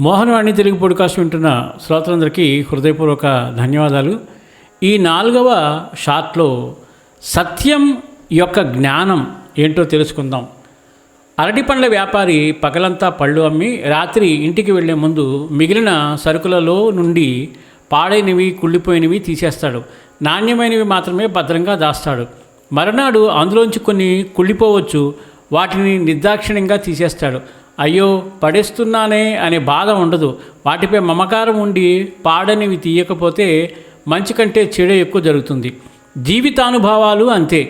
Mohanavani Telugu podcast వింటున్న శ్రోతలందరికీ హృదయపూర్వక ధన్యవాదాలు. ఈ 4వ షాట్లో సత్యం యొక్క జ్ఞానం ఏంటో తెలుసుకుందాం. అరటిపండ్ల వ్యాపారి పగలంతా పళ్ళు అమ్మి రాత్రి ఇంటికి వెళ్లే ముందు మిగిలిన సరుకులలో నుండి పాడైనవి కుళ్ళిపోయినవి తీసేస్తాడు. నాణ్యమైనవి మాత్రమే భద్రంగా దాస్తాడు. మరునాడు అందులోంచి కొన్ని కుళ్ళిపోవచ్చు, వాటిని నిర్దాక్షిణ్యంగా తీసేస్తాడు. అయ్యో పడేస్తున్నానే అనే బాధ ఉండదు. వాటిపై మమకారం ఉండి పాడనివి తీయకపోతే మంచి కంటే చెడు ఎక్కువ జరుగుతుంది. జీవితానుభవాలు అంతే.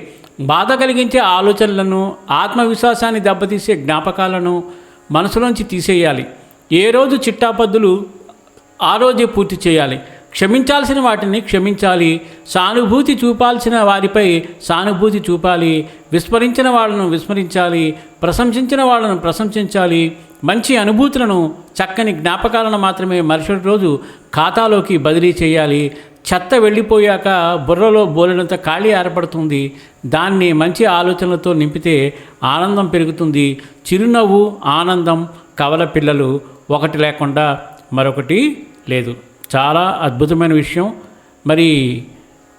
బాధ కలిగించే ఆలోచనలను, ఆత్మవిశ్వాసాన్ని దెబ్బతీసే జ్ఞాపకాలను మనసులోంచి తీసేయాలి. ఏ రోజు చిట్టాపద్దులు ఆ రోజే పూర్తి చేయాలి. క్షమించాల్సిన వాటిని క్షమించాలి. సానుభూతి చూపాల్సిన వారిపై సానుభూతి చూపాలి. విస్మరించిన వాళ్ళను విస్మరించాలి. ప్రశంసించిన వాళ్ళను ప్రశంసించాలి. మంచి అనుభూతులను, చక్కని జ్ఞాపకాలను మాత్రమే మరుసటి రోజు ఖాతాలోకి బదిలీ చేయాలి. చెత్త వెళ్ళిపోయాక బుర్రలో బోలెడంత ఖాళీ ఏర్పడుతుంది. దాన్ని మంచి ఆలోచనలతో నింపితే ఆనందం పెరుగుతుంది. చిరునవ్వు, ఆనందం, కవల పిల్లలు ఒకటి లేకుండా మరొకటి లేదు. చాలా అద్భుతమైన విషయం. మరి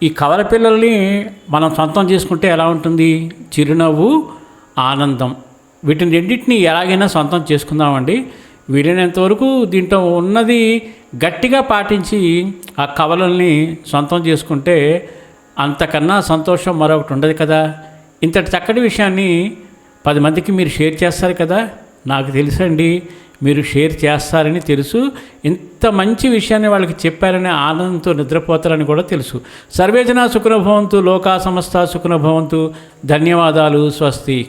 ఈ కవల పిల్లల్ని మనం సొంతం చేసుకుంటే ఎలా ఉంటుంది? చిరునవ్వు, ఆనందం, వీటిని రెండింటిని ఎలాగైనా సొంతం చేసుకుందామండి. వీలైనంతవరకు దీంట్లో ఉన్నది గట్టిగా పాటించి ఆ కవలల్ని సొంతం చేసుకుంటే అంతకన్నా సంతోషం మరొకటి ఉండదు కదా. ఇంతటి చక్కటి విషయాన్ని 10 మందికి మీరు షేర్ చేస్తారు కదా. నాకు తెలుసండి, మీరు షేర్ చేస్తారని తెలుసు. ఇంత మంచి విషయాన్ని వాళ్ళకి చెప్పారనే ఆనందంతో నిద్రపోతారని కూడా తెలుసు. సర్వేజన సుఖినో భవంతు, లోకా సమస్త సుఖినో భవంతు. ధన్యవాదాలు. స్వస్తి.